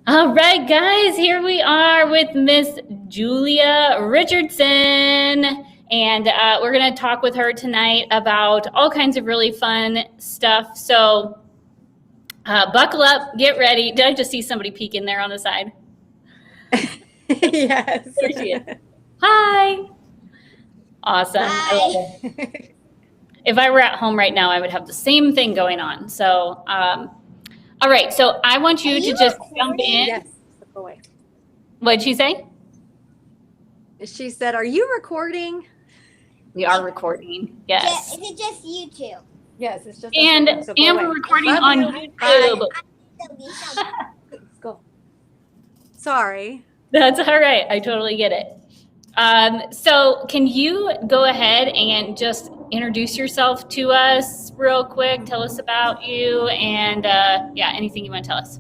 All right, guys, here we are with Miss Julia Richardson. And we're going to talk with her tonight about all kinds of really fun stuff. So buckle up, get ready. Did I just see somebody peek in there on the side? Yes. There she is. Hi. Awesome. I love it. If I were at home right now, I would have the same thing going on. So, all right. So I want you to just jump in. Yes. Go away. What'd she say? She said, "Are you recording?" We are recording. Yes. Is it just YouTube? Yes, it's just. And so go away. we're recording Love on you. YouTube. Let's go. Sorry. That's all right. I totally get it. So can you go ahead and just introduce yourself to us real quick? Tell us about you and yeah, anything you want to tell us.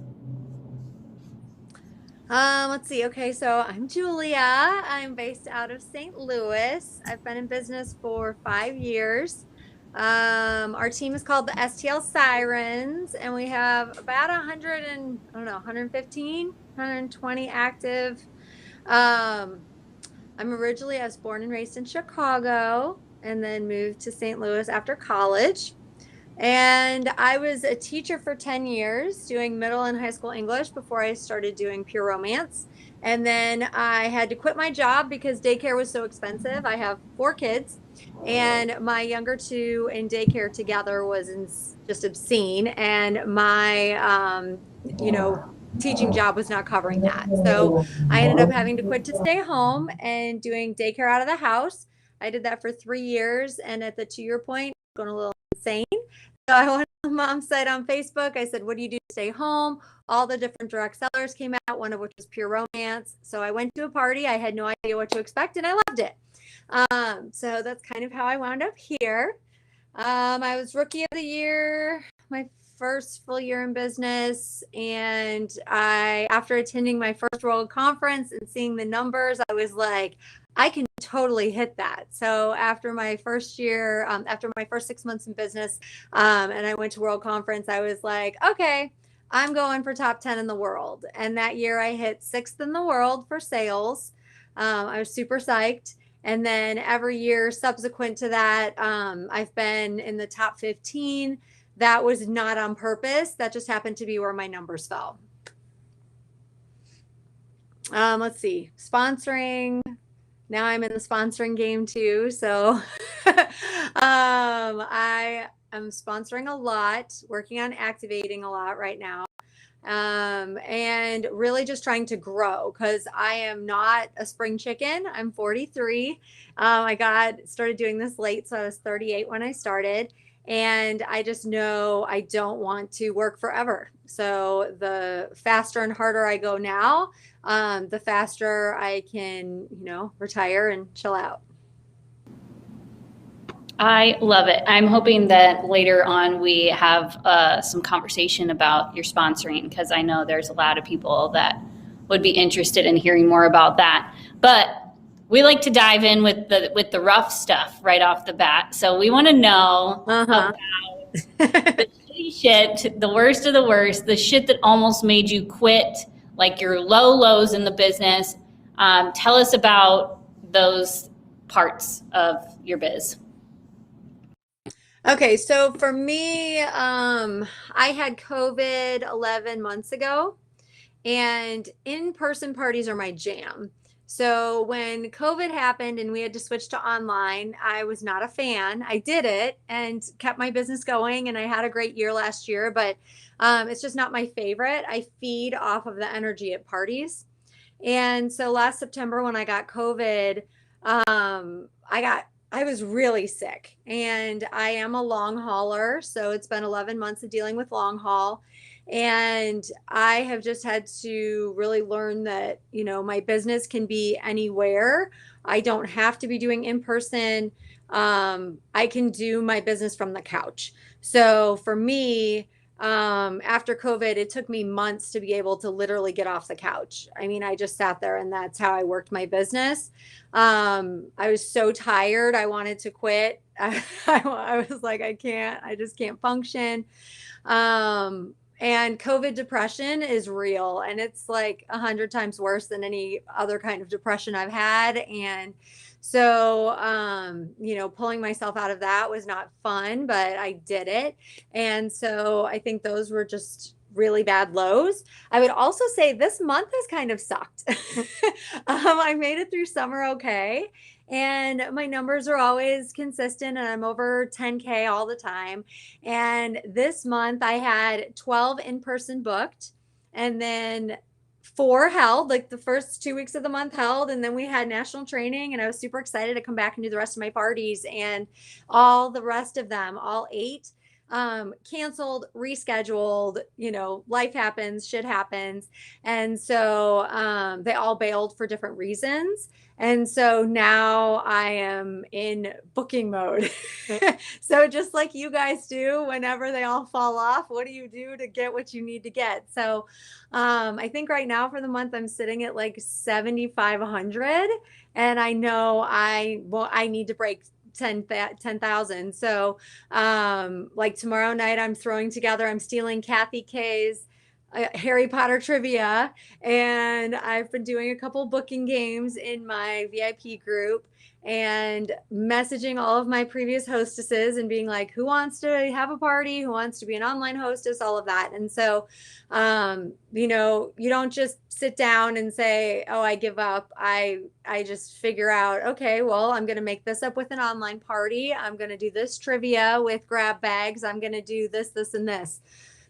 Let's see. Okay, so I'm Julia. I'm based out of St. Louis. I've been in business for 5 years. Our team is called the STL Sirens, and we have about 100 and I don't know, 115, 120 active. I was born and raised in Chicago and then moved to St. Louis after college. And I was a teacher for 10 years doing middle and high school English before I started doing pure romance. And then I had to quit my job because daycare was so expensive. I have 4 kids, and my younger 2 in daycare together was just obscene. And my, teaching job was not covering that. So I ended up having to quit to stay home and doing daycare out of the house. I did that for 3 years. And at the 2-year point, going a little insane. So I went on Mom's site on Facebook. I said, "What do you do to stay home?" All the different direct sellers came out, one of which was pure romance. So I went to a party. I had no idea what to expect, and I loved it. So that's kind of how I wound up here. I was Rookie of the Year, my first full year in business. And after attending my first World Conference and seeing the numbers, I was like, I can totally hit that. So after my first year, after my first 6 months in business, and I went to World Conference, I was like, okay, I'm going for top 10 in the world. And that year I hit 6th in the world for sales. I was super psyched. And then every year subsequent to that, I've been in the top 15. That was not on purpose. That just happened to be where my numbers fell. Let's see, sponsoring. Now I'm in the sponsoring game too. So I am sponsoring a lot, working on activating a lot right now. And really just trying to grow because I am not a spring chicken. I'm 43. I started doing this late, so I was 38 when I started. And I just know I don't want to work forever. So the faster and harder I go now, the faster I can, retire and chill out. I love it. I'm hoping that later on we have some conversation about your sponsoring because I know there's a lot of people that would be interested in hearing more about that. But we like to dive in with the rough stuff right off the bat. So we want to know about the shitty shit, the worst of the worst, the shit that almost made you quit, like your low lows in the business. Tell us about those parts of your biz. Okay, so for me, I had COVID 11 months ago, and in-person parties are my jam. So when COVID happened and we had to switch to online, I was not a fan. I did it and kept my business going, and I had a great year last year, but it's just not my favorite. I feed off of the energy at parties. And so last September when I got COVID, I was really sick, and I am a long hauler. So it's been 11 months of dealing with long haul. And I have just had to really learn that, my business can be anywhere. I don't have to be doing in person. I can do my business from the couch. So for me, after COVID, it took me months to be able to literally get off the couch. I mean, I just sat there, and that's how I worked my business. I was so tired. I wanted to quit. I was like, I just can't function. And COVID depression is real, and it's like 100 times worse than any other kind of depression I've had. And so, pulling myself out of that was not fun, but I did it. And so I think those were just really bad lows. I would also say this month has kind of sucked. I made it through summer okay. And my numbers are always consistent, and I'm over 10K all the time. And this month I had 12 in person booked, and then 4 held, like the first 2 weeks of the month held. And then we had national training, and I was super excited to come back and do the rest of my parties. And all the rest of them, all 8, canceled, rescheduled, life happens, shit happens. And so they all bailed for different reasons. And so now I am in booking mode. So just like you guys do, whenever they all fall off, what do you do to get what you need to get? So I think right now for the month, I'm sitting at like 7,500, and I know I need to break 10,000. So like tomorrow night, I'm stealing Kathy K's Harry Potter trivia, and I've been doing a couple booking games in my VIP group and messaging all of my previous hostesses and being like, who wants to have a party, who wants to be an online hostess, all of that. And so you don't just sit down and say, oh, I give up. I just figure out, okay, well, I'm going to make this up with an online party. I'm going to do this trivia with grab bags. I'm going to do this, and this.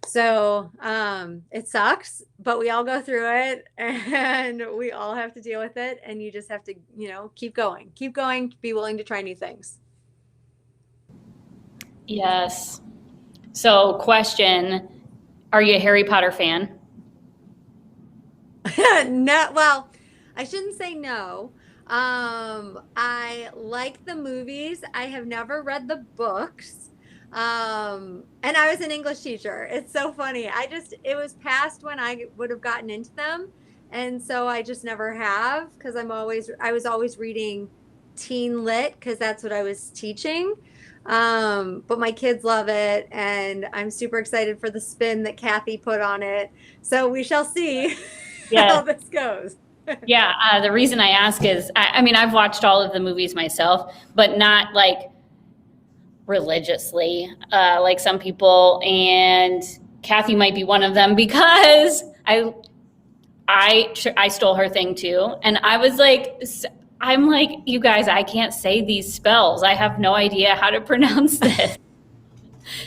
So it sucks, but we all go through it, and we all have to deal with it. And you just have to, keep going, be willing to try new things. Yes. So question, are you a Harry Potter fan? No, well, I shouldn't say no. I like the movies. I have never read the books. And I was an English teacher. It's so funny. It was past when I would have gotten into them. And so I just never have, because I was always reading teen lit, because that's what I was teaching. But my kids love it, and I'm super excited for the spin that Kathy put on it. So we shall see how this goes. Yeah. The reason I ask is, I mean, I've watched all of the movies myself, but not like religiously, like some people, and Kathy might be one of them, because I stole her thing too. And I'm like, you guys, I can't say these spells. I have no idea how to pronounce this.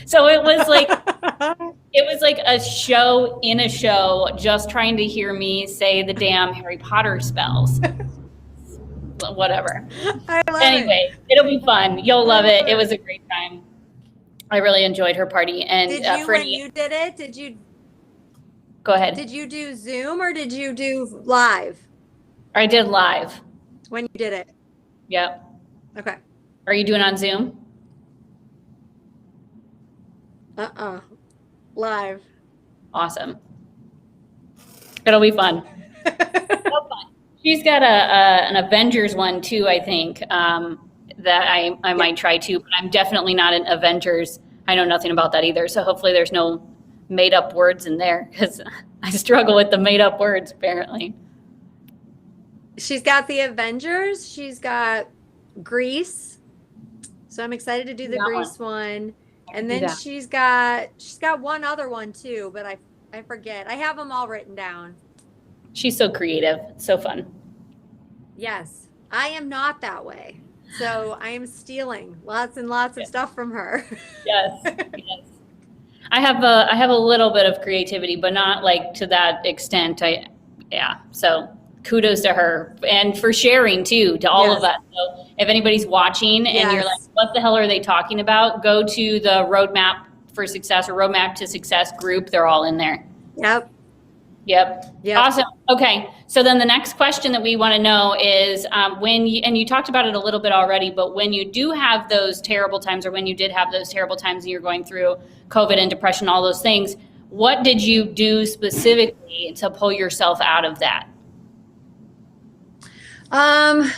So it was like a show in a show, just trying to hear me say the damn Harry Potter spells. Whatever. Anyway, it'll be fun. You'll love it. It was a great time. I really enjoyed her party. And when you did it, did you go ahead? Did you do Zoom or did you do live? I did live. When you did it? Yep. Okay. Are you doing on Zoom? Live. Awesome. It'll be fun. She's got an Avengers one too, I think, that I might try too, but I'm definitely not an Avengers. I know nothing about that either. So hopefully there's no made up words in there, because I struggle with the made up words apparently. She's got the Avengers. She's got Grease. So I'm excited to do the Grease one. And then she's got one other one too, but I forget. I have them all written down. She's so creative. It's so fun. Yes. I am not that way. So I am stealing lots and lots of stuff from her. Yes. Yes. I have a little bit of creativity, but not like to that extent. So kudos to her, and for sharing too, to all of that. So if anybody's watching and you're like, what the hell are they talking about? Go to the Roadmap for Success or Roadmap to Success group. They're all in there. Yep. Awesome. Okay. So then the next question that we want to know is and you talked about it a little bit already, but when you do have those terrible times, or when you did have those terrible times and you're going through COVID and depression, all those things, what did you do specifically to pull yourself out of that?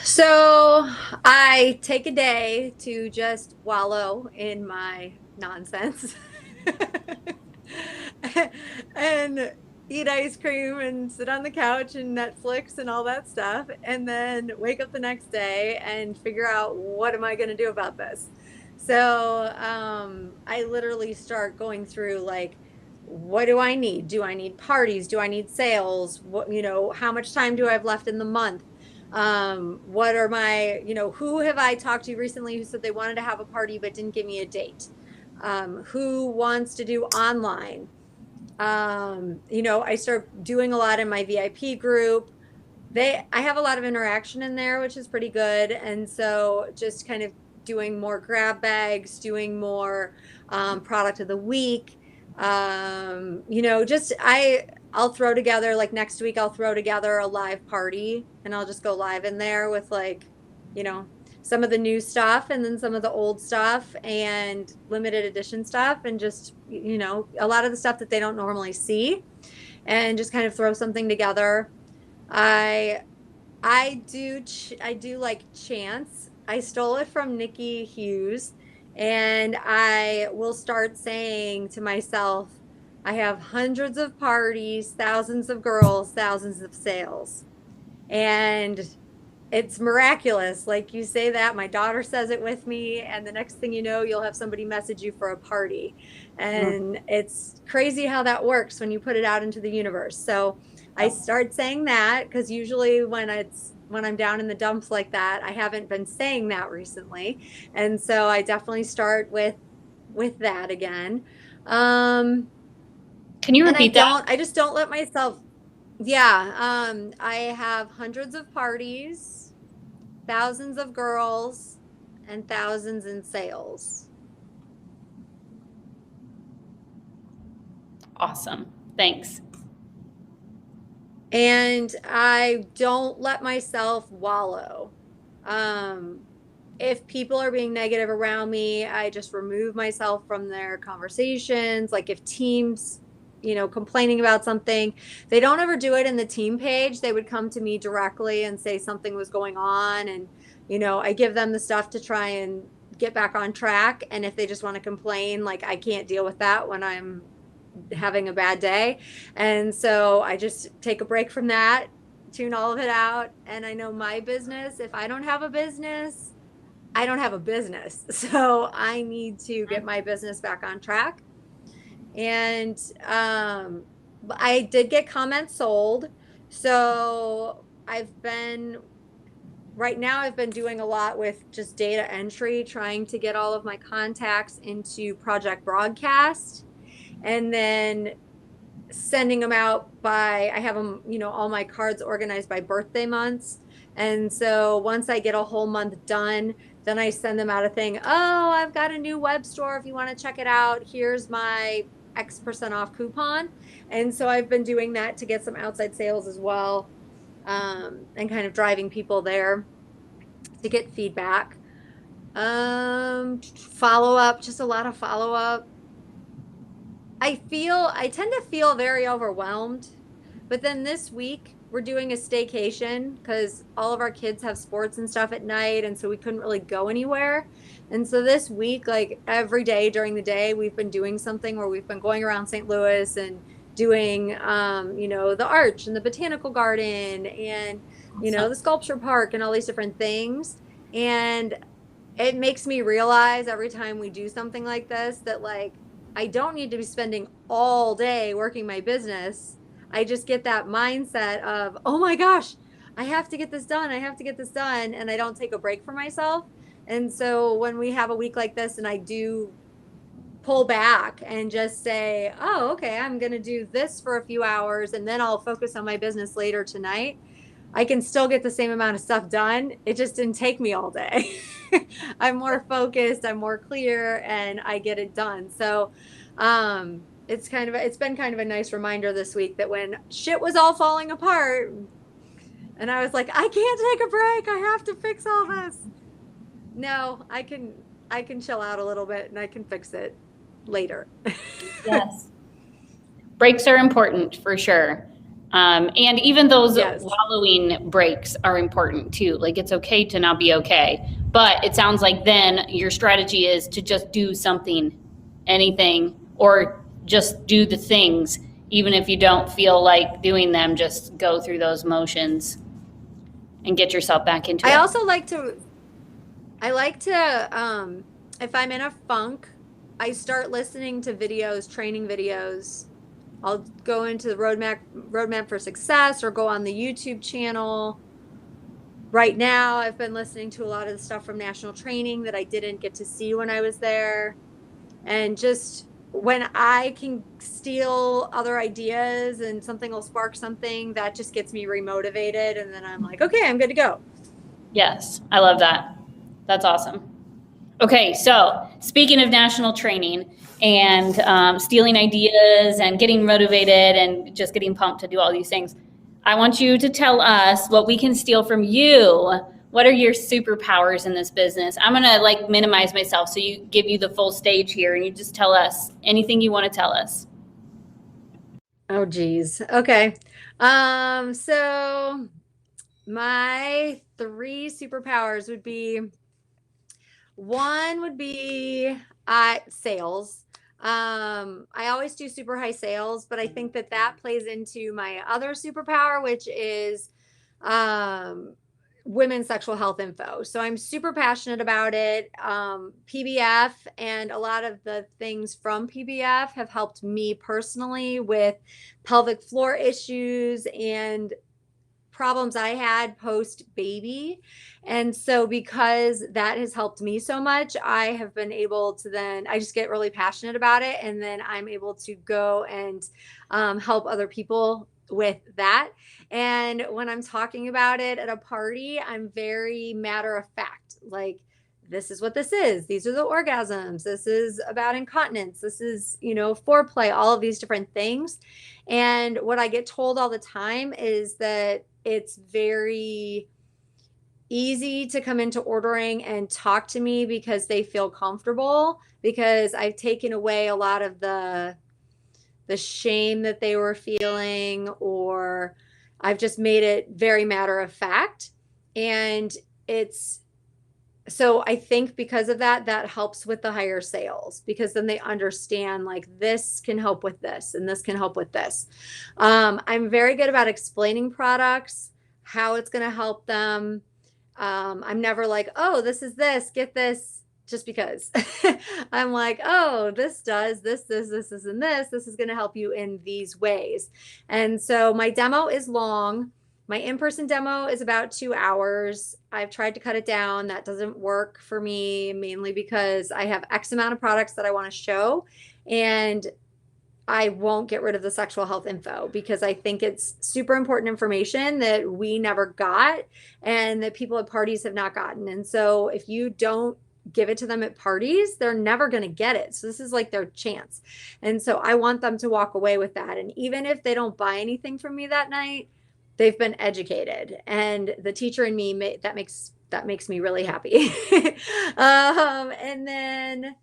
So I take a day to just wallow in my nonsense. and eat ice cream and sit on the couch and Netflix and all that stuff, and then wake up the next day and figure out what am I going to do about this. So I literally start going through like, what do I need? Do I need parties? Do I need sales? What, how much time do I have left in the month? What are my, who have I talked to recently who said they wanted to have a party but didn't give me a date? Who wants to do online? I start doing a lot in my VIP group. I have a lot of interaction in there, which is pretty good. And so just kind of doing more grab bags, doing more product of the week. I'll throw together, like next week, I'll throw together a live party and I'll just go live in there with like, some of the new stuff and then some of the old stuff and limited edition stuff and just, a lot of the stuff that they don't normally see, and just kind of throw something together. I do like chants. I stole it from Nikki Hughes, and I will start saying to myself, I have hundreds of parties, thousands of girls, thousands of sales. And it's miraculous. Like you say that, my daughter says it with me, and the next thing you know, you'll have somebody message you for a party. And it's crazy how that works when you put it out into the universe. So I start saying that because usually when I'm down in the dumps like that, I haven't been saying that recently. And so I definitely start with that again. Can you repeat that? I just don't let myself. Yeah. I have hundreds of parties, thousands of girls, and thousands in sales. Awesome. Thanks. And I don't let myself wallow. If people are being negative around me, I just remove myself from their conversations. Like if teams, complaining about something, they don't ever do it in the team page. They would come to me directly and say something was going on. And, I give them the stuff to try and get back on track. And if they just want to complain, like I can't deal with that when I'm having a bad day. And so I just take a break from that, tune all of it out. And I know my business, if I don't have a business, I don't have a business. So I need to get my business back on track. And I did get comments sold. So right now I've been doing a lot with just data entry, trying to get all of my contacts into Project Broadcast and then sending them out I have them, all my cards organized by birthday months. And so once I get a whole month done, then I send them out a thing. Oh, I've got a new web store. If you want to check it out, here's my X% off coupon. And so I've been doing that to get some outside sales as well, and kind of driving people there to get feedback. Follow up, just a lot of follow up. I tend to feel very overwhelmed, but then this week we're doing a staycation because all of our kids have sports and stuff at night, and so we couldn't really go anywhere. And so this week, like every day during the day, we've been doing something where we've been going around St. Louis and doing, the Arch and the Botanical Garden and, the Sculpture Park and all these different things. And it makes me realize every time we do something like this that like, I don't need to be spending all day working my business. I just get that mindset of, oh my gosh, I have to get this done. I have to get this done. And I don't take a break for myself. And so when we have a week like this and I do pull back and just say, oh, okay, I'm going to do this for a few hours and then I'll focus on my business later tonight, I can still get the same amount of stuff done. It just didn't take me all day. I'm more focused, I'm more clear, and I get it done. So it's been kind of a nice reminder this week that when shit was all falling apart and I was like, I can't take a break, I have to fix all this. No, I can chill out a little bit and I can fix it later. Yes. Breaks are important for sure. And even those wallowing breaks are important too. Like it's okay to not be okay, but it sounds like then your strategy is to just do something, anything, or just do the things, even if you don't feel like doing them, just go through those motions and get yourself back into I it. also like to if I'm in a funk, I start listening to videos, training videos. I'll go into the roadmap for success or go on the YouTube channel. Right now, I've been listening to a lot of the stuff from national training that I didn't get to see when I was there. And just when I can steal other ideas and something will spark something, that just gets me remotivated. And then I'm like, okay, I'm good to go. Yes, I love that. That's awesome. Okay, so speaking of national training and stealing ideas and getting motivated and just getting pumped to do all these things, I want you to tell us what we can steal from you. What are your superpowers in this business? I'm gonna like minimize myself so you give you the full stage here and you just tell us anything you want to tell us. Oh, geez. Okay. So my three superpowers would be one would be sales. I always do super high sales, but I think that that plays into my other superpower, which is um, women's sexual health info. So I'm super passionate about it. PBF and a lot of the things from PBF have helped me personally with pelvic floor issues and problems I had post baby. And so, because that has helped me so much, I have been able to then, I just get really passionate about it. And then I'm able to go and help other people with that. And when I'm talking about it at a party, I'm very matter of fact. Like, this is what this is. These are the orgasms. This is about incontinence. This is, foreplay, all of these different things. And what I get told all the time is that it's very easy to come into ordering and talk to me because they feel comfortable, because I've taken away a lot of the shame that they were feeling, or I've just made it very matter of fact. And it's so I think because of that, that helps with the higher sales, because then they understand like this can help with this and this can help with this. I'm very good about explaining products, how it's going to help them. I'm never like, oh, this is this, get this just because. I'm like, oh, this does this, and this. This is going to help you in these ways. And so my demo is long. My in-person demo is about 2 hours. I've tried to cut it down. That doesn't work for me, mainly because I have X amount of products that I want to show, and I won't get rid of the sexual health info because I think it's super important information that we never got and that people at parties have not gotten. And so if you don't give it to them at parties, they're never going to get it. So this is like their chance. And so I want them to walk away with that. And even if they don't buy anything from me that night, they've been educated, and the teacher in me that makes me really happy. And then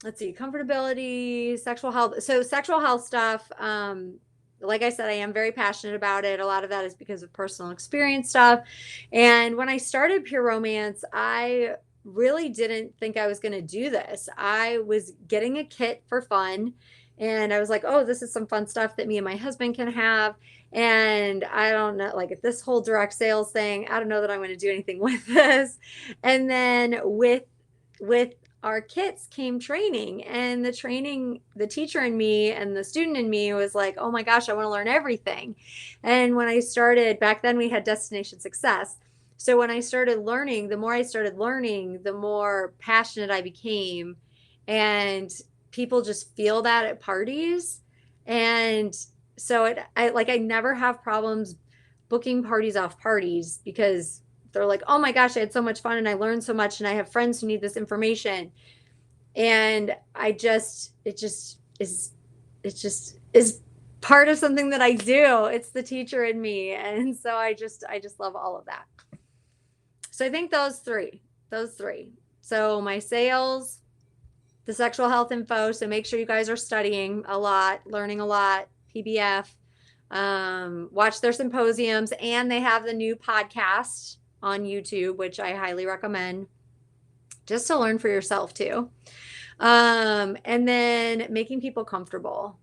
let's see, comfortability, sexual health. So sexual health stuff, like I said, I am very passionate about it. A lot of that is because of personal experience stuff. And when I started Pure Romance, I really didn't think I was going to do this. I was getting a kit for fun, and I was like, oh, this is some fun stuff that me and my husband can have. And I don't know, like this whole direct sales thing, I don't know that I'm going to do anything with this. And then with our kits came training, and the teacher in me and the student in me was like, oh my gosh, I want to learn everything. And when I started, back then we had Destination Success. So when I started learning, the more I started learning, the more passionate I became. And people just feel that at parties. And so I never have problems booking parties off parties, because they're like, oh my gosh, I had so much fun and I learned so much and I have friends who need this information. And it just is part of something that I do. It's the teacher in me. And so I just love all of that. So I think those three. So my sales, the sexual health info. So make sure you guys are studying a lot, learning a lot, PBF, watch their symposiums, and they have the new podcast on YouTube, which I highly recommend just to learn for yourself too. And then making people comfortable.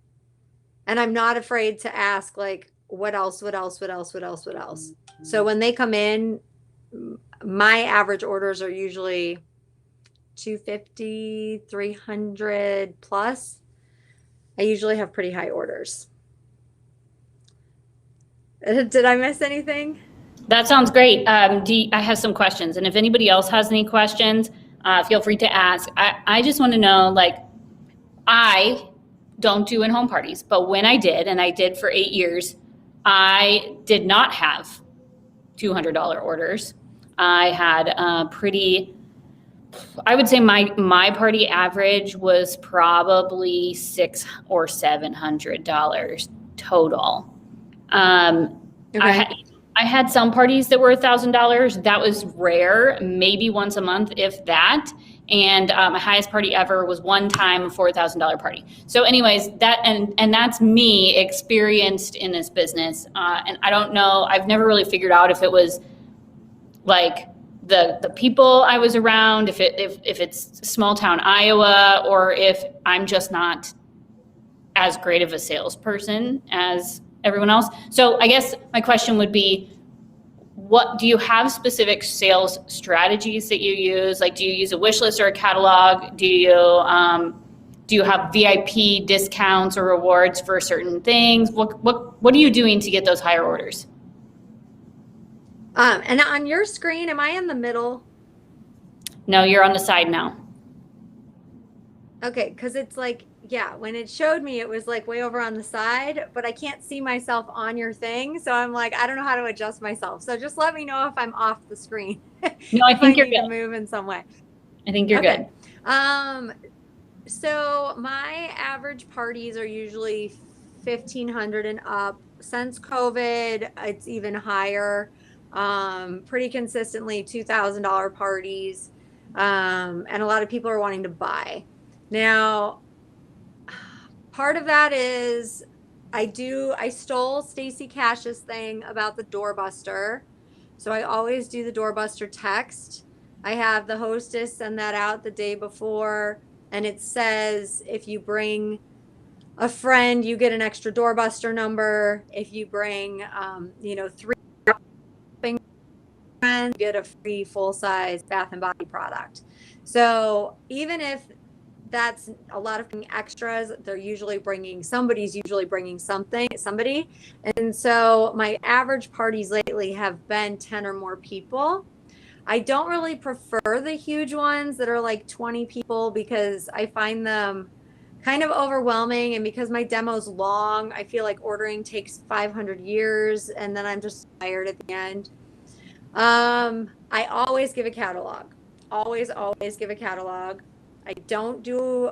And I'm not afraid to ask, like, what else, what else, what else, what else, what else. So when they come in, my average orders are usually 250, 300 plus. I usually have pretty high orders. Did I miss anything? That sounds great. I have some questions, and if anybody else has any questions, feel free to ask. I just want to know, like, I don't do in-home parties, but when I did, and I did for 8 years, I did not have $200 orders. I had I would say my party average was probably $600 or $700 total. Okay. I had some parties that were $1,000. That was rare, maybe once a month, if that. And my highest party ever was one time a $4,000 party. So, anyways, and that's me experienced in this business. And I don't know. I've never really figured out if it was like the people I was around, if it's small town Iowa, or if I'm just not as great of a salesperson as everyone else. So I guess my question would be, what do you have specific sales strategies that you use? Like, do you use a wish list or a catalog? Do you have VIP discounts or rewards for certain things? What are you doing to get those higher orders? And on your screen, am I in the middle? No, you're on the side now. Okay, because it's like, yeah, when it showed me, it was like way over on the side, but I can't see myself on your thing. So I'm like, I don't know how to adjust myself. So just let me know if I'm off the screen. No, I think you're need to good. move in some way. I think you're Okay. good. So my average parties are usually 1,500 and up. Since COVID, it's even higher. Pretty consistently $2,000 parties. And a lot of people are wanting to buy. Now, part of that is I stole Stacy Cash's thing about the doorbuster. So I always do the doorbuster text. I have the hostess send that out the day before, and it says if you bring a friend, you get an extra doorbuster number. If you bring, 3 friends, you get a free full-size Bath and Body product. So even if that's a lot of extras, somebody's usually bringing somebody. And so my average parties lately have been 10 or more people. I don't really prefer the huge ones that are like 20 people because I find them kind of overwhelming. And because my demo's long, I feel like ordering takes 500 years and then I'm just tired at the end. I always give a catalog. Always give a catalog. I don't do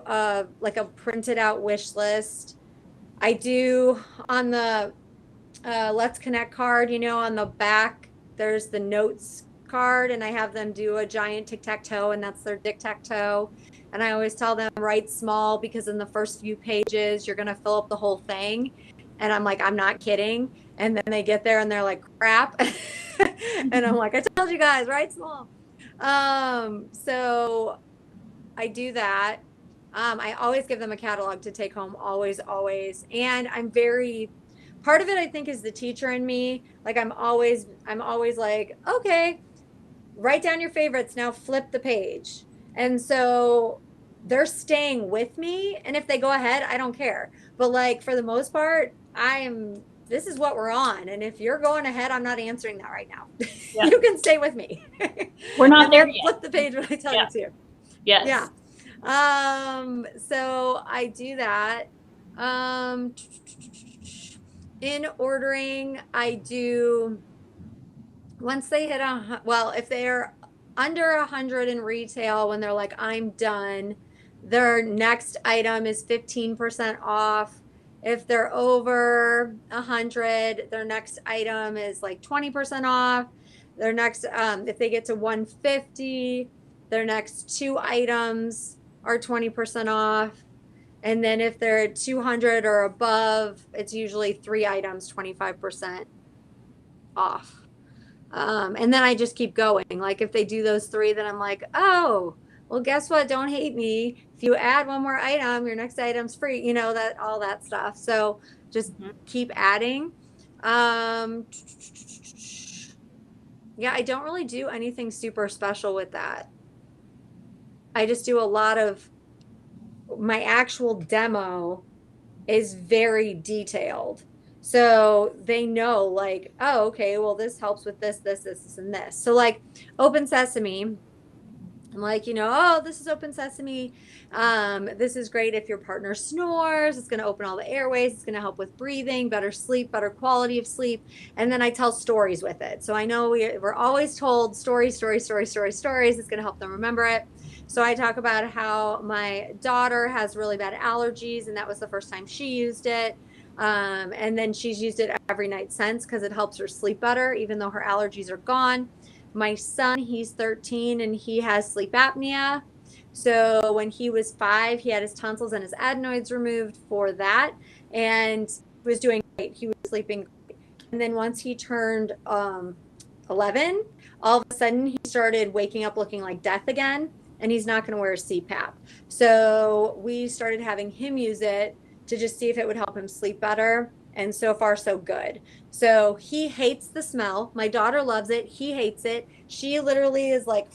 like a printed out wish list. I do on the Let's Connect card, on the back, there's the notes card, and I have them do a giant tic-tac-toe, and that's their tic-tac-toe. And I always tell them write small because in the first few pages, you're going to fill up the whole thing. And I'm like, I'm not kidding. And then they get there and they're like, crap. And I'm like, I told you guys, write small. So I do that. I always give them a catalog to take home, always. And part of it, I think, is the teacher in me. Like I'm always like, okay, write down your favorites, now flip the page. And so they're staying with me. And if they go ahead, I don't care. But like for the most part, this is what we're on. And if you're going ahead, I'm not answering that right now. Yeah. You can stay with me. We're not there yet. Flip the page when I tell you to. Yes. Yeah. So I do that. In ordering, I do, once they hit if they're under 100 in retail, when they're like, I'm done, their next item is 15% off. If they're over 100, their next item is like 20% off. Their next, if they get to 150, their next 2 items are 20% off. And then if they're at 200 or above, it's usually 3 items, 25% off. And then I just keep going. Like if they do those 3, then I'm like, oh, Well, guess what? Don't hate me. If you add one more item, your next item's free, that all that stuff. So just Mhm. keep adding. Um, yeah, I don't really do anything super special with that. I just do a lot of my actual demo is very detailed. So they know like, oh, okay, well, this helps with this, and this. So like Open Sesame, I'm like, oh, this is Open Sesame. This is great if your partner snores. It's going to open all the airways. It's going to help with breathing, better sleep, better quality of sleep. And then I tell stories with it. So I know we're always told stories, stories, stories, stories, stories. It's going to help them remember it. So I talk about how my daughter has really bad allergies, and that was the first time she used it. And then she's used it every night since because it helps her sleep better, even though her allergies are gone. My son, he's 13 and he has sleep apnea. So when he was 5, he had his tonsils and his adenoids removed for that and was doing great. He was sleeping great. And then once he turned 11, all of a sudden he started waking up looking like death again, and he's not going to wear a CPAP. So we started having him use it to just see if it would help him sleep better. And so far, so good. So he hates the smell. My daughter loves it. He hates it. She literally is like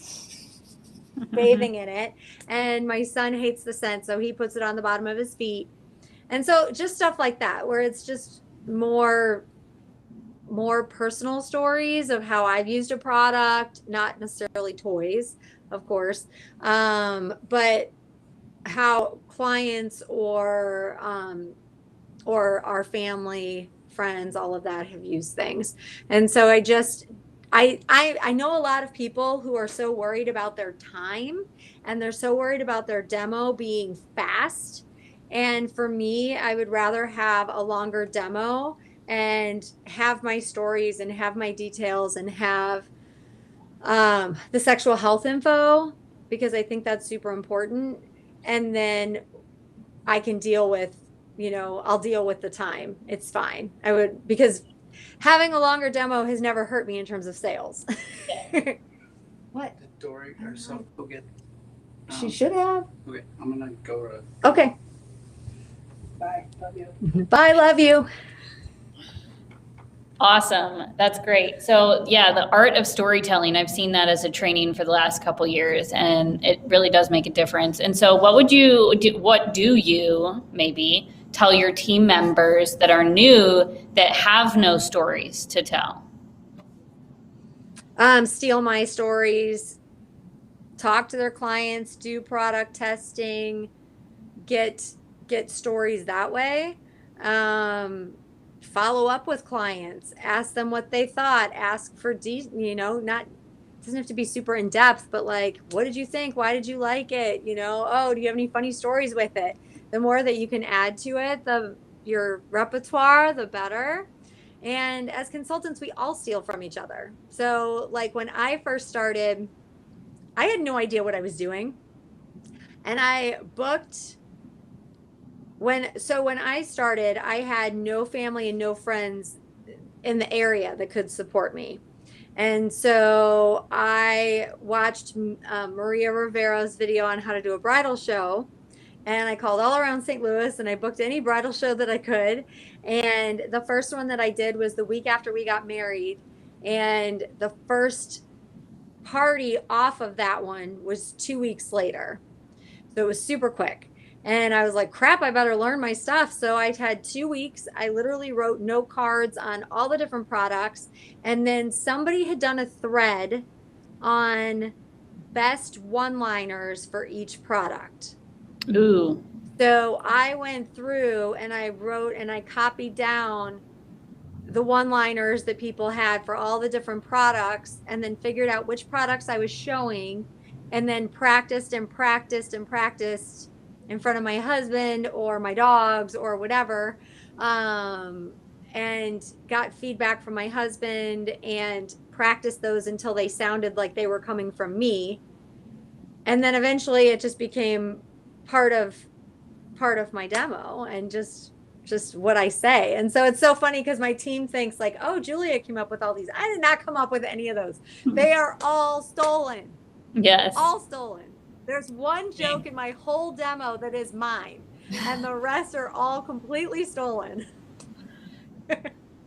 bathing in it. And my son hates the scent. So he puts it on the bottom of his feet. And so just stuff like that, where it's just more personal stories of how I've used a product, not necessarily toys, of course, but how clients or our family, friends, all of that have used things. And so I know a lot of people who are so worried about their time, and they're so worried about their demo being fast. And for me, I would rather have a longer demo and have my stories and have my details and have the sexual health info, because I think that's super important. And then I can deal with, I'll deal with the time. It's fine. I would, because having a longer demo has never hurt me in terms of sales. What? Did Dory herself go get? She should have. Okay, I'm gonna go. Okay. Bye. Love you. Bye. Love you. Awesome. That's great. So yeah, the art of storytelling, I've seen that as a training for the last couple years, and it really does make a difference. And so what do you maybe tell your team members that are new that have no stories to tell? Steal my stories, talk to their clients, do product testing, get stories that way. Follow up with clients, ask them what they thought, ask for not, doesn't have to be super in depth, but like, what did you think? Why did you like it? Oh, do you have any funny stories with it? The more that you can add to it, your repertoire, the better. And as consultants, we all steal from each other. So like when I first started, I had no idea what I was doing. And I booked when I started, I had no family and no friends in the area that could support me. And so I watched Maria Rivera's video on how to do a bridal show. And I called all around St. Louis and I booked any bridal show that I could. And the first one that I did was the week after we got married. And the first party off of that one was 2 weeks later. So it was super quick. And I was like, crap, I better learn my stuff. So I had 2 weeks. I literally wrote note cards on all the different products. And then somebody had done a thread on best one-liners for each product. Ooh. So I went through and I wrote and I copied down the one-liners that people had for all the different products, and then figured out which products I was showing, and then practiced and practiced and practiced in front of my husband or my dogs or whatever, and got feedback from my husband and practiced those until they sounded like they were coming from me. And then eventually it just became part of my demo and just what I say. And so it's so funny because my team thinks like, oh, Julia came up with all these. I did not come up with any of those. They are all stolen. Yes. All stolen. There's one joke in my whole demo that is mine, and the rest are all completely stolen.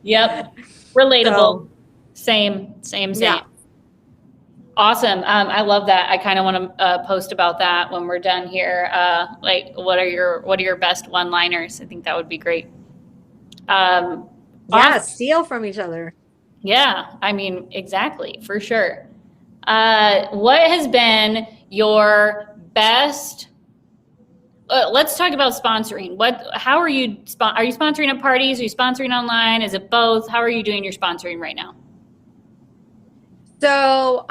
Yep. Relatable. So, Same. yeah. Awesome. I love that. I kind of want to post about that when we're done here. Like, what are your best one-liners? I think that would be great. Yeah, Awesome. steal from each other. Yeah, I mean, exactly, for sure. What has been your best? Let's talk about sponsoring. How are you? Are you sponsoring at parties? Are you sponsoring online? Is it both? How are you doing your sponsoring right now? So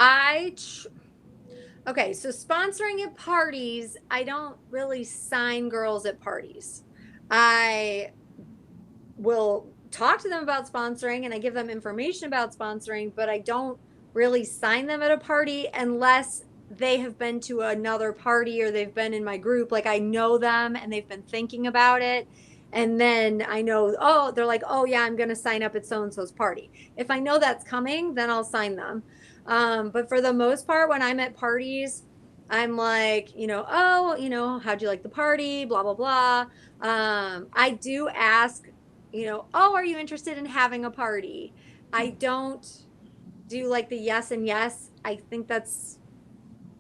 okay, so sponsoring at parties, I don't really sign girls at parties. I will talk to them about sponsoring and I give them information about sponsoring, but I don't really sign them at a party unless they have been to another party or they've been in my group. Like I know them and they've been thinking about it. And then I know, oh, they're like, oh yeah, I'm going to sign up at so-and-so's party. If I know that's coming, then I'll sign them. But for the most part, when I'm at parties, I'm like, oh, how'd you like the party? Blah, blah, blah. I do ask, oh, are you interested in having a party? I don't do like the yes and yes. I think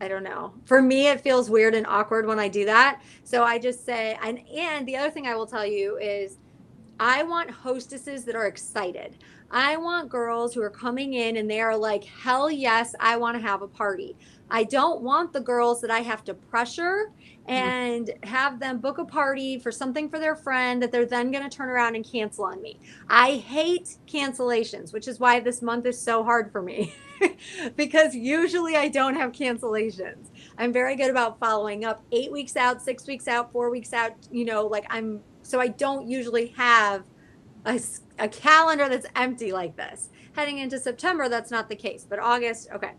I don't know. For me, it feels weird and awkward when I do that. So I just say, and the other thing I will tell you is I want hostesses that are excited. I want girls who are coming in and they are like, hell yes, I want to have a party. I don't want the girls that I have to pressure and have them book a party for something for their friend that they're then going to turn around and cancel on me. I hate cancellations, which is why this month is so hard for me because usually I don't have cancellations. I'm very good about following up 8 weeks out, 6 weeks out, 4 weeks out, so I don't usually have a calendar that's empty like this. Heading into September, that's not the case, but August, okay.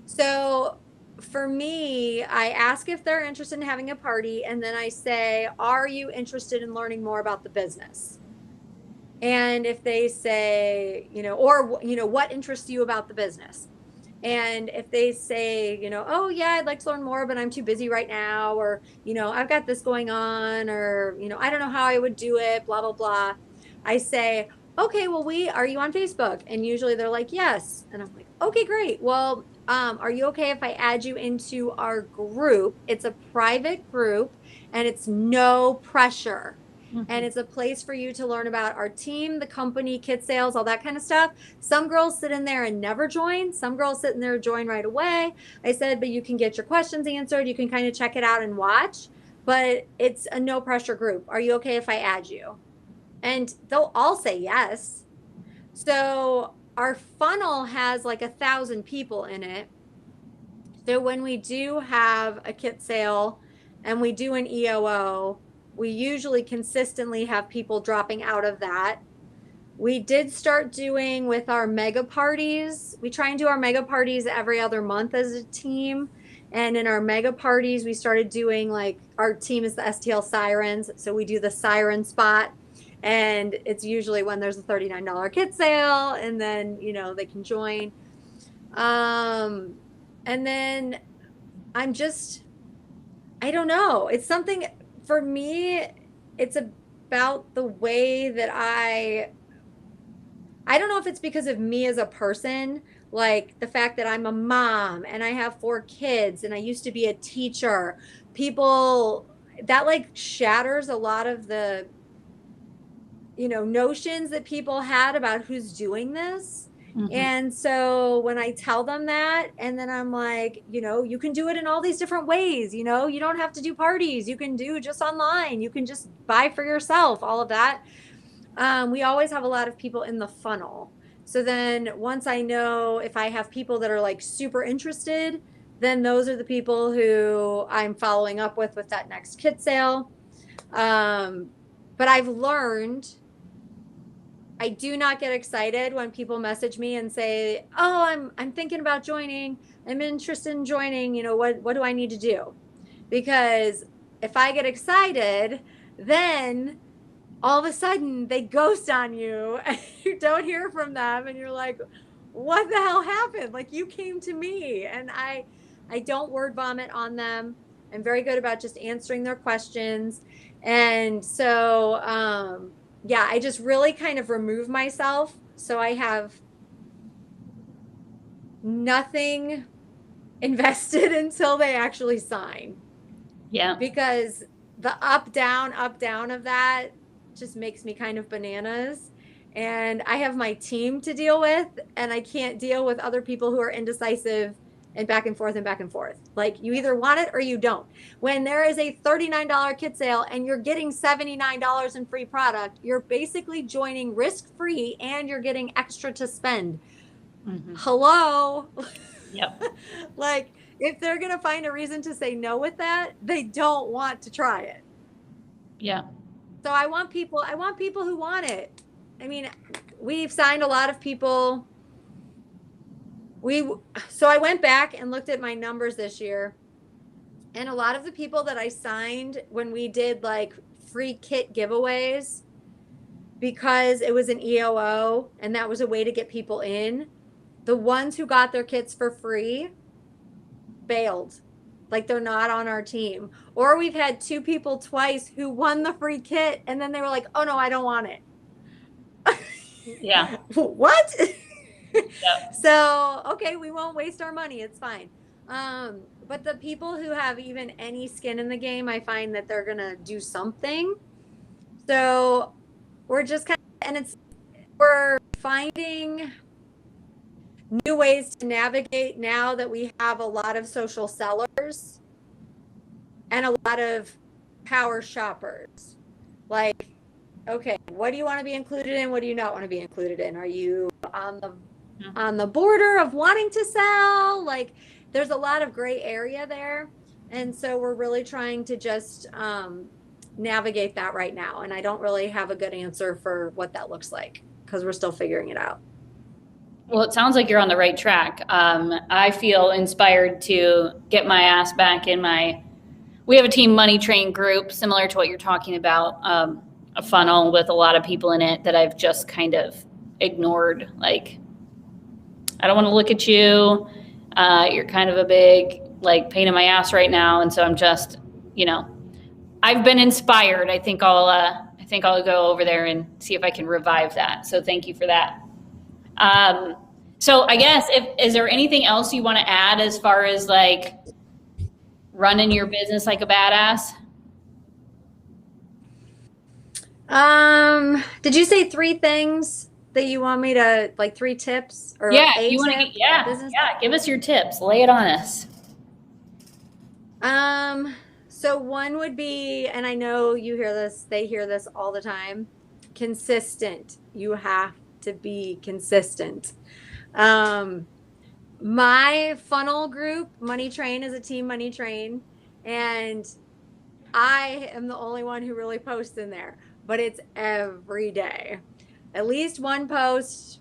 So for me, I ask if they're interested in having a party, and then I say, are you interested in learning more about the business? And if they say, what interests you about the business? And if they say, oh yeah, I'd like to learn more, but I'm too busy right now, or, I've got this going on, or, I don't know how I would do it, blah, blah, blah. I say, okay, well, are you on Facebook? And usually they're like, yes. And I'm like, okay, great. Well, are you okay if I add you into our group? It's a private group and it's no pressure. And it's a place for you to learn about our team, the company, kit sales, all that kind of stuff. Some girls sit in there and never join. Some girls sit in there and join right away. I said, but you can get your questions answered. You can kind of check it out and watch. But it's a no pressure group. Are you okay if I add you? And they'll all say yes. So our funnel has like 1,000 people in it. So when we do have a kit sale and we do an EOO, we usually consistently have people dropping out of that. We did start doing with our mega parties. We try and do our mega parties every other month as a team. And in our mega parties, we started doing like our team is the STL Sirens. So we do the siren spot. And it's usually when there's a $39 kit sale and then, they can join. And then I don't know. It's something for me, it's about the way that I don't know if it's because of me as a person, like the fact that I'm a mom and I have 4 kids and I used to be a teacher. People that like shatters a lot of the notions that people had about who's doing this. And so when I tell them that, and then I'm like, you can do it in all these different ways, you don't have to do parties. You can do just online. You can just buy for yourself, all of that. We always have a lot of people in the funnel. So then once I know if I have people that are like super interested, then those are the people who I'm following up with that next kit sale. But I've learned I do not get excited when people message me and say, "Oh, I'm thinking about joining. I'm interested in joining. What do I need to do?" Because if I get excited, then all of a sudden they ghost on you and you don't hear from them and you're like, "What the hell happened? Like you came to me." And I I don't word vomit on them. I'm very good about just answering their questions. And so, yeah, I just really kind of remove myself. So I have nothing invested until they actually sign. Yeah. Because the up down of that just makes me kind of bananas. And I have my team to deal with, and I can't deal with other people who are indecisive and back and forth and back and forth. Like, you either want it or you don't. When there is a $39 kit sale and you're getting $79 in free product, you're basically joining risk free and you're getting extra to spend. Mm-hmm. Hello. Yep. Like, if they're going to find a reason to say no with that, they don't want to try it. Yeah. So I want people who want it. I mean, we've signed a lot of people. So I went back and looked at my numbers this year, and a lot of the people that I signed when we did like free kit giveaways, because it was an EOO and that was a way to get people in, the ones who got their kits for free bailed. Like, they're not on our team. Or we've had 2 people twice who won the free kit and then they were like, oh no, I don't want it. Yeah. What? Yep. So, okay, we won't waste our money. It's fine. But the people who have even any skin in the game, I find that they're going to do something. So we're just kind of, and we're finding new ways to navigate now that we have a lot of social sellers and a lot of power shoppers. Like, okay, what do you want to be included in? What do you not want to be included in? Are you on the border of wanting to sell? Like, there's a lot of gray area there. And so we're really trying to just navigate that right now. And I don't really have a good answer for what that looks like because we're still figuring it out. Well, it sounds like you're on the right track. I feel inspired to get my ass back in we have a team money train group similar to what you're talking about, a funnel with a lot of people in it that I've just kind of ignored. Like, I don't want to look at you. You're kind of a big pain in my ass right now. And so I'm just, I've been inspired. I think I'll go over there and see if I can revive that. So thank you for that. So I guess is there anything else you want to add as far as running your business like a badass? Did you say 3 things that you want me to 3 tips or give us your tips. Lay it on us. So one would be, and I know you hear this, they hear this all the time, consistent. You have to be consistent. My funnel group, Money Train, is a team Money Train, and I am the only one who really posts in there, but it's every day. At least one post,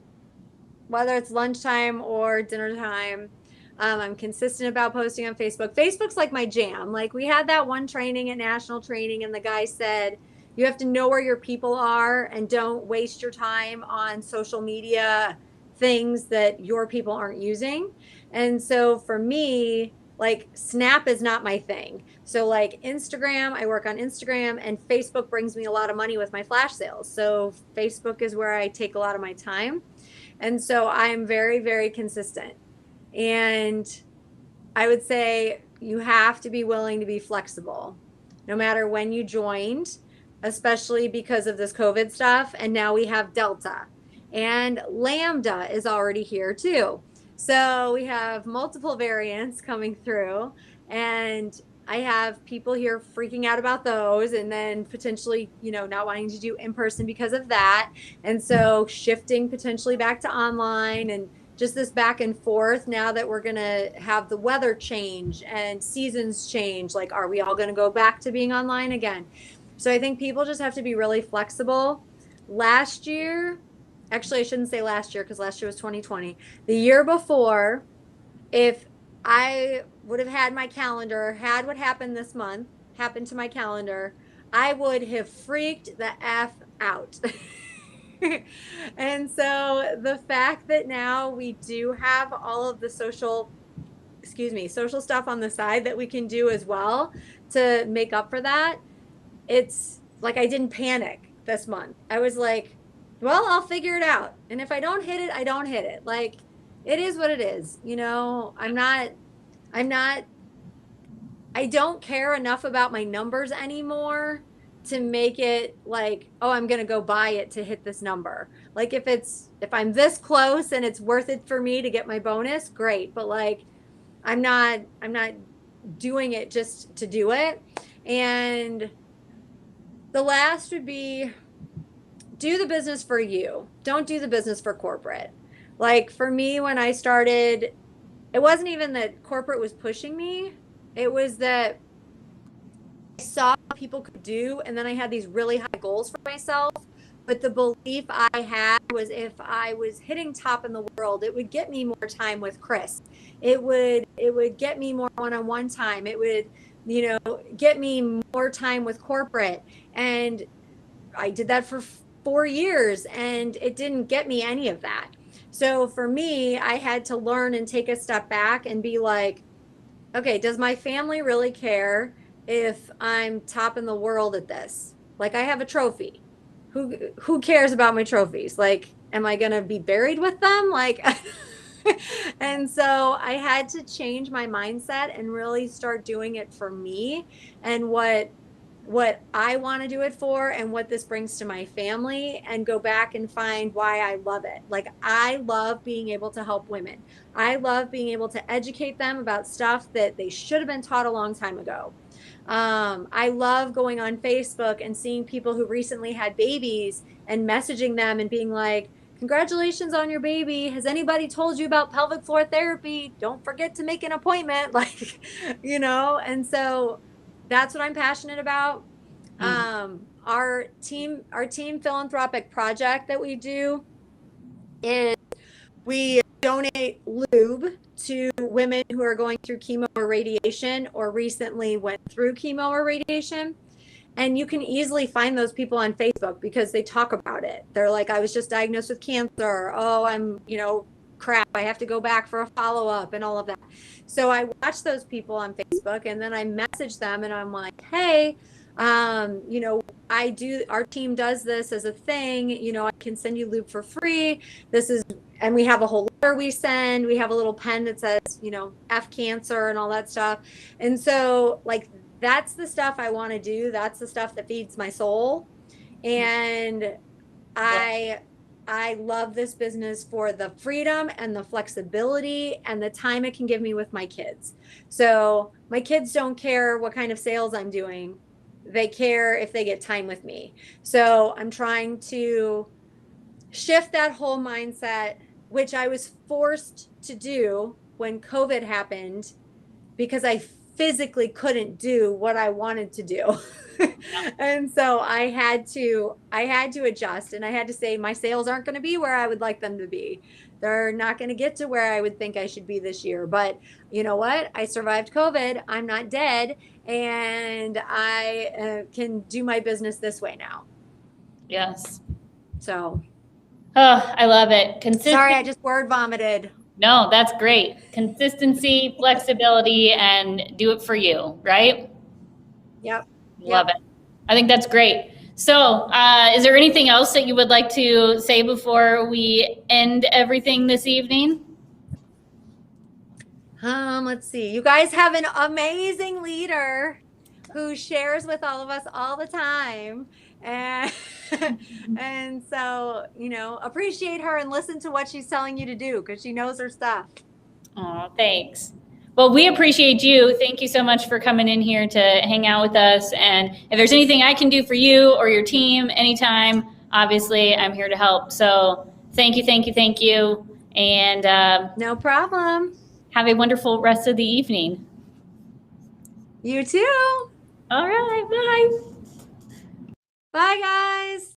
whether it's lunchtime or dinner time. I'm consistent about posting on Facebook. Facebook's like my jam. Like, we had that one training at National Training, and the guy said, you have to know where your people are and don't waste your time on social media things that your people aren't using. And so for me, Snap is not my thing. So Instagram, I work on Instagram, and Facebook brings me a lot of money with my flash sales. So Facebook is where I take a lot of my time. And so I'm very, very consistent. And I would say you have to be willing to be flexible no matter when you joined, especially because of this COVID stuff. And now we have Delta, and Lambda is already here too. So we have multiple variants coming through, and I have people here freaking out about those, and then potentially, not wanting to do in person because of that. And so shifting potentially back to online, and just this back and forth now that we're going to have the weather change and seasons change. Are we all going to go back to being online again? So I think people just have to be really flexible. Last year, actually, I shouldn't say last year because last year was 2020. The year before, if I would have had my calendar, had what happened this month happen to my calendar, I would have freaked the F out. And so the fact that now we do have all of the social social stuff on the side that we can do as well to make up for that. It's like I didn't panic this month. I was like, well, I'll figure it out. And if I don't hit it, I don't hit it. Like, it is what it is. You know, I don't care enough about my numbers anymore to make it like, oh, I'm going to go buy it to hit this number. Like if I'm this close and it's worth it for me to get my bonus, great. But like, I'm not doing it just to do it. And the last would be, do the business for you. Don't do the business for corporate. Like for me, when I started, it wasn't even that corporate was pushing me. It was that I saw what people could do, and then I had these really high goals for myself. But the belief I had was if I was hitting top in the world, it would get me more time with Chris. It would get me more one-on-one time. It would, get me more time with corporate. And I did that for 4 years, and it didn't get me any of that. So for me, I had to learn and take a step back and be like, okay, does my family really care if I'm top in the world at this? Like I have a trophy. Who cares about my trophies? Like, am I going to be buried with them? Like, and so I had to change my mindset and really start doing it for me and what I want to do it for and what this brings to my family, and go back and find why I love it. Like I love being able to help women. I love being able to educate them about stuff that they should have been taught a long time ago. I love going on Facebook and seeing people who recently had babies and messaging them and being like, congratulations on your baby. Has anybody told you about pelvic floor therapy? Don't forget to make an appointment. Like, and so that's what I'm passionate about. Our team philanthropic project that we do is we donate lube to women who are going through chemo or radiation or recently went through chemo or radiation. And you can easily find those people on Facebook because they talk about it. They're like, I was just diagnosed with cancer. Oh, I'm, crap. I have to go back for a follow-up and all of that. So I watch those people on Facebook and then I message them and I'm like, hey, our team does this as a thing, I can send you lube for free. And we have a whole letter we send. We have a little pen that says, F cancer and all that stuff. And so like, that's the stuff I want to do. That's the stuff that feeds my soul. And I love this business for the freedom and the flexibility and the time it can give me with my kids. So my kids don't care what kind of sales I'm doing. They care if they get time with me. So I'm trying to shift that whole mindset, which I was forced to do when COVID happened because I physically couldn't do what I wanted to do. And so I had to adjust, and I had to say my sales aren't going to be where I would like them to be. They're not going to get to where I would think I should be this year. But you know what? I survived COVID. I'm not dead, and I can do my business this way now. Yes. So. Oh, I love it. Sorry, I just word vomited. No, that's great. Consistency, flexibility, and do it for you, right? Yep. Love it. I think that's great. So is there anything else that you would like to say before we end everything this evening? Let's see. You guys have an amazing leader who shares with all of us all the time. And and so, appreciate her and listen to what she's telling you to do because she knows her stuff. Oh, thanks. Well, we appreciate you. Thank you so much for coming in here to hang out with us. And if there's anything I can do for you or your team anytime, obviously I'm here to help. So thank you, thank you, thank you. And no problem. Have a wonderful rest of the evening. You too. All right. Bye. Bye, guys.